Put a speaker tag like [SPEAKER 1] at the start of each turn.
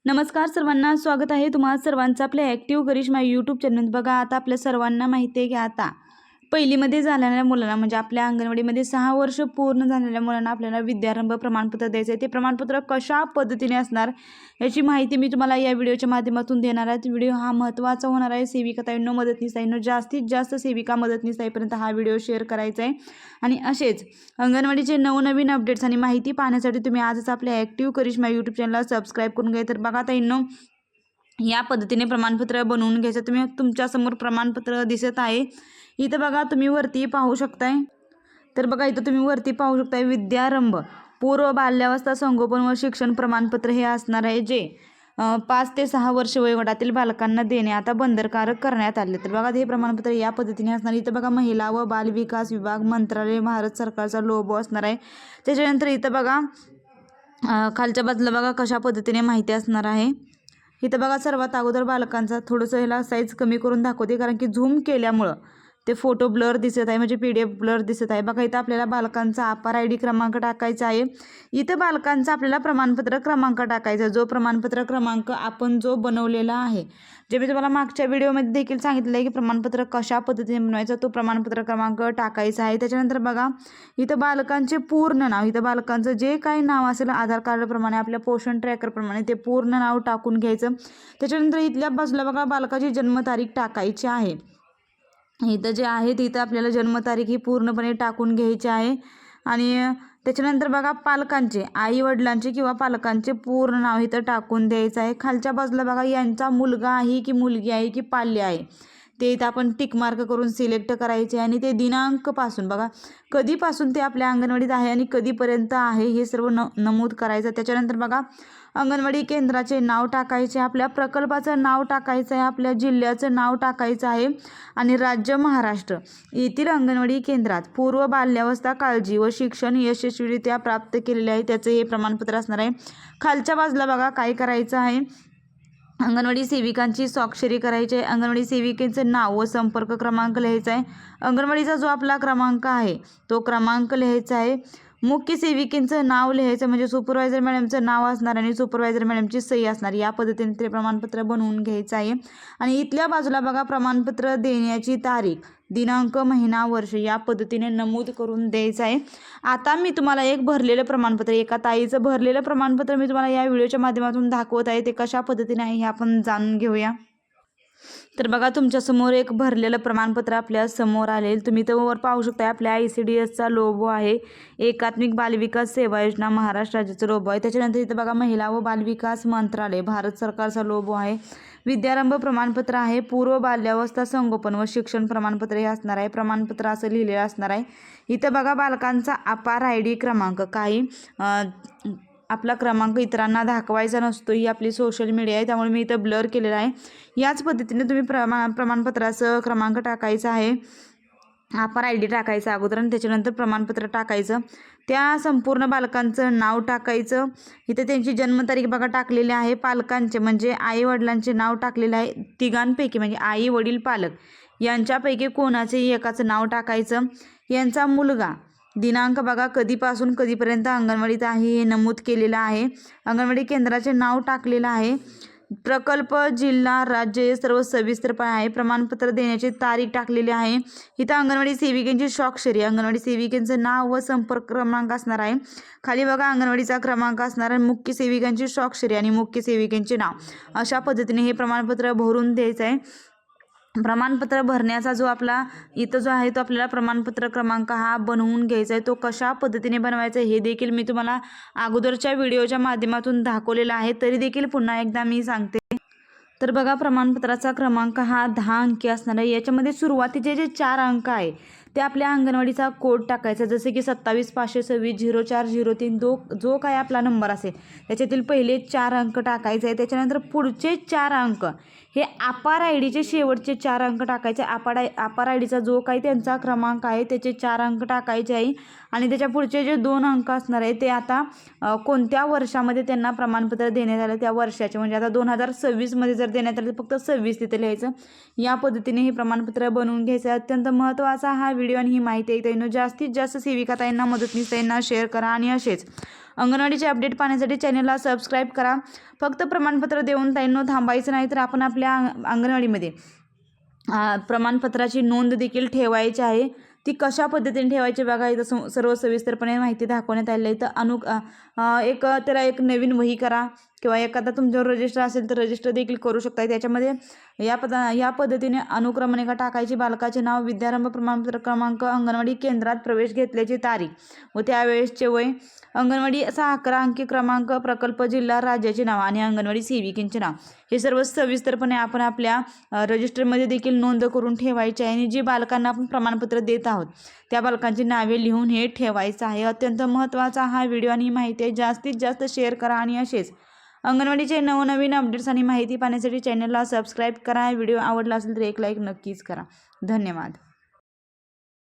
[SPEAKER 1] नमस्कार सर्वांना, स्वागत आहे तुम्हा सर्वांचं आपल्या ॲक्टिव्ह करिश्मा यूट्यूब चॅनल. बघा, आता आपल्या सर्वांना माहिती आहे की आता पहिलीमध्ये झालेल्या मुलांना म्हणजे आपल्या अंगणवाडीमध्ये 6 वर्ष पूर्ण झालेल्या मुलांना आपल्याला विद्यारंभ प्रमाणपत्र द्यायचं आहे. ते प्रमाणपत्र कशा पद्धतीने असणार याची माहिती मी तुम्हाला या व्हिडिओच्या माध्यमातून देणार आहे. व्हिडिओ हा महत्त्वाचा होणार आहे. सेविका ताईंनो, मदतनीस ताईंनो, जास्तीत जास्त सेविका मदतनीस ताईपर्यंत हा व्हिडिओ शेअर करायचा आहे. आणि असेच अंगणवाडीचे नवनवीन अपडेट्स आणि माहिती पाहण्यासाठी तुम्ही आजच आपल्या ॲक्टिव्ह करिश्मा यूट्यूब चॅनलला सबस्क्राईब करून घ्या. तर बघा ताईंनो, या पद्धतीने प्रमाणपत्र बनवून घ्यायचं. तुम्ही तुमच्यासमोर प्रमाणपत्र दिसत आहे. इथं बघा, तुम्ही वरती पाहू शकताय. तर बघा, इथं तुम्ही वरती पाहू शकताय विद्यारंभ पूर्व बाल्यावस्था संगोपन व शिक्षण प्रमाणपत्र हे असणार आहे, जे 5 ते 6 वर्ष वयोगटातील बालकांना देणे आता बंधनकारक करण्यात आले. तर बघा, हे प्रमाणपत्र या पद्धतीने असणार. इथं बघा, महिला व बाल विकास विभाग मंत्रालय भारत सरकारचा लोगो असणार आहे. त्याच्यानंतर इथं बघा, खालच्या बाजूला बघा कशा पद्धतीने माहिती असणार आहे. इथं बघा, सर्वात अगोदर बालकांचा थोडंसं ह्याला साईज कमी करून दाखवते, कारण की झूम केल्यामुळं ते फोटो ब्लर दिसत आहे, म्हणजे PDF ब्लर दिसत आहे. बघा, इथं आपल्याला बालकांचा आपार ID क्रमांक टाकायचा आहे. इथं बालकांचा आपल्याला प्रमाणपत्र क्रमांक टाकायचा, जो प्रमाणपत्र क्रमांक आपण जो बनवलेला आहे, जे मी तुम्हाला मागच्या व्हिडिओमध्ये देखील सांगितलं आहे की प्रमाणपत्र कशा पद्धतीने बनवायचं, तो प्रमाणपत्र क्रमांक टाकायचा आहे. त्याच्यानंतर बघा, इथं बालकांचे पूर्ण नाव, इथं बालकांचं जे काही नाव असेल आधार कार्डप्रमाणे, आपल्या पोषण ट्रॅकरप्रमाणे ते पूर्ण नाव टाकून घ्यायचं. त्याच्यानंतर इथल्या बाजूला बघा, बालकाची जन्मतारीख टाकायची आहे. इथं जे आहे तिथं आपल्याला जन्मतारीख ही पूर्णपणे टाकून घ्यायची आहे. आणि त्याच्यानंतर बघा, पालकांचे, आई वडिलांचे किंवा पालकांचे पूर्ण नाव इथं टाकून द्यायचं आहे. खालच्या बाजूला बघा, यांचा मुलगा आहे की मुलगी आहे की पाल्य आहे ते इथं आपण टिक मार्क करून सिलेक्ट करायचे. आणि ते दिनांकपासून बघा, कधीपासून ते आपल्या अंगणवाडीत आहे आणि कधीपर्यंत आहे हे सर्व नमूद करायचं. त्याच्यानंतर बघा, अंगणवाडी केंद्राचे नाव टाकायचे, आपल्या प्रकल्पाचं नाव टाकायचं आहे, आपल्या जिल्ह्याचं नाव टाकायचं आहे. आणि राज्य महाराष्ट्र येथील अंगणवाडी केंद्रात पूर्व बाल्यावस्था काळजी व शिक्षण यशस्वीरित्या प्राप्त केलेले आहे त्याचं हे प्रमाणपत्र असणार आहे. खालच्या बाजूला बघा काय करायचं आहे, अंगणवाडी सेविकांची स्वाक्षरी करायची आहे. अंगणवाडी सेविकेचं नाव व संपर्क क्रमांक लिहायचा आहे. अंगणवाडीचा जो आपला क्रमांक आहे तो क्रमांक लिहायचा आहे. मुख्य सेविकेचं नाव लिहायचं, म्हणजे सुपरवायझर मॅडमचं नाव असणार आणि सुपरवायझर मॅडमची सही असणार. या पद्धतीने ते प्रमाणपत्र बनवून घ्यायचं आहे. आणि इथल्या बाजूला बघा, प्रमाणपत्र देण्याची तारीख, दिनांक, महिना, वर्ष या पद्धतीने नमूद करून द्यायचं आहे. आता मी तुम्हाला एक भरलेलं प्रमाणपत्र, एका ताईचं भरलेलं प्रमाणपत्र मी तुम्हाला या व्हिडिओच्या माध्यमातून दाखवत आहे. ते कशा पद्धतीने आहे हे आपण जाणून घेऊया. तर बघा, तुमच्यासमोर एक भरलेलं प्रमाणपत्र आपल्या समोर आले. तुम्ही तर वर पाहू शकता, आपल्या ICDSचा लोगो आहे, एकात्मिक बालविकास सेवा योजना महाराष्ट्र राज्याचा लोगो आहे. त्याच्यानंतर इथं बघा, महिला व बालविकास मंत्रालय भारत सरकारचा लोगो आहे. विद्यारंभ प्रमाणपत्र आहे, पूर्व बाल्यावस्था संगोपन व शिक्षण प्रमाणपत्र हे असणार आहे. प्रमाणपत्र असं लिहिलेलं असणार आहे. इथं बघा, बालकांचा अपार ID क्रमांक, काही आपला क्रमांक इतरांना दाखवायचा नसतो, ही आपली सोशल मीडिया आहे, त्यामुळे मी इथं ब्लर केलेला आहे. याच पद्धतीने तुम्ही प्रमाणपत्राचं क्रमांक टाकायचा आहे, अपार ID टाकायचा अगोदर आणि त्याच्यानंतर प्रमाणपत्र टाकायचं. त्या संपूर्ण बालकांचं नाव टाकायचं. इथे त्यांची जन्मतारीख बघा टाकलेली आहे. पालकांचे म्हणजे आई वडिलांचे नाव टाकलेलं आहे. तिघांपैकी म्हणजे आई वडील पालक यांच्यापैकी कोणाचेही एकाचं नाव टाकायचं. यांचा मुलगा, दिनांक बघा कधीपासून कधीपर्यंत अंगणवाडीत आहे हे नमूद केलेलं आहे. अंगणवाडी केंद्राचे नाव टाकलेलं आहे. प्रकल्प, जिल्हा, राज्य हे सर्व सविस्तरपणे आहे. प्रमाणपत्र देण्याची तारीख टाकलेली आहे. इथं अंगणवाडी सेविकेंची स्वाक्षरी, अंगणवाडी सेविकेंचं नाव व संपर्क क्रमांक असणार आहे. खाली बघा, अंगणवाडीचा क्रमांक असणार आहे, मुख्य सेविकांची स्वाक्षरी आणि मुख्य सेविकेंचे नाव. अशा पद्धतीने हे प्रमाणपत्र भरून द्यायचं आहे. प्रमाणपत्र भरण्याचा जो आपला इथं जो आहे तो आपल्याला प्रमाणपत्र क्रमांक हा बनवून घ्यायचा आहे. तो कशा पद्धतीने बनवायचा हे देखील मी तुम्हाला अगोदरच्या व्हिडिओच्या माध्यमातून दाखवलेला आहे, तरी देखील पुन्हा एकदा मी सांगते. तर बघा, प्रमाणपत्राचा क्रमांक हा 10 अंकी असणार आहे. याच्यामध्ये सुरुवातीचे जे 4 अंक आहे ते आपल्या अंगणवाडीचा कोड टाकायचा, जसे की 27 526 04 03 जो काय आपला नंबर असेल त्याच्यातील पहिले 4 अंक टाकायचे आहे. त्याच्यानंतर पुढचे 4 अंक हे अपार IDचे शेवटचे 4 अंक टाकायचे. अपार IDचा जो काही त्यांचा क्रमांक आहे त्याचे 4 अंक टाकायचे आहे. आणि त्याच्या पुढचे जे 2 अंक असणार आहे ते आता कोणत्या वर्षामध्ये त्यांना प्रमाणपत्र देण्यात आलं त्या वर्षाचे, म्हणजे आता 2026 मध्ये जर देण्यात आलं तर फक्त 26 तिथे लिहायचं. या पद्धतीने हे प्रमाणपत्र बनवून घ्यायचं. अत्यंत महत्त्वाचा हा व्हिडिओ आणि ही माहिती आहे. जास्तीत जास्त सेविका ताईंना, मदतनीस ताईंना शेअर करा. आणि असेच अंगणवाडीचे अपडेट पाहण्यासाठी चॅनलला सबस्क्राईब करा. फक्त प्रमाणपत्र देऊन ताईंनो थांबायचं नाही, तर आपण आपल्या अंगणवाडीमध्ये प्रमाणपत्राची नोंद देखील ठेवायची आहे. ती कशा पद्धतीने ठेवायची बघा, इथं सर्व सविस्तरपणे माहिती दाखवण्यात आलेली आहे. तर त्याला एक नवीन वही करा किंवा एखादा तुमच्यावर रजिस्टर असेल तर रजिस्टर देखील करू शकता. त्याच्यामध्ये या पद्धतीने अनुक्रमणिका टाकायची. बालकाचे नाव, विद्यारंभ प्रमाणपत्र क्रमांक, अंगणवाडी केंद्रात प्रवेश घेतल्याची तारीख व त्यावेळेसचे वय, अंगणवाडी 11 अंकी क्रमांक, प्रकल्प, जिल्हा, राज्याचे नाव आणि अंगणवाडी सेविकेंचे नाव, हे सर्व सविस्तरपणे आपण आपल्या रजिस्टरमध्ये देखील नोंद करून ठेवायची आहे. आणि जी बालकांना आपण प्रमाणपत्र देत आहोत त्या बालकांची नावे लिहून हे ठेवायचं आहे. अत्यंत महत्त्वाचा हा व्हिडिओ आणि माहिती आहे. जास्तीत जास्त शेअर करा आणि असेच अंगणवाडीचे नवनवीन अपडेट्स आणि माहिती पाहण्यासाठी चॅनलला सबस्क्राईब करा. व्हिडिओ आवडला असेल तर एक लाईक नक्कीच करा. धन्यवाद.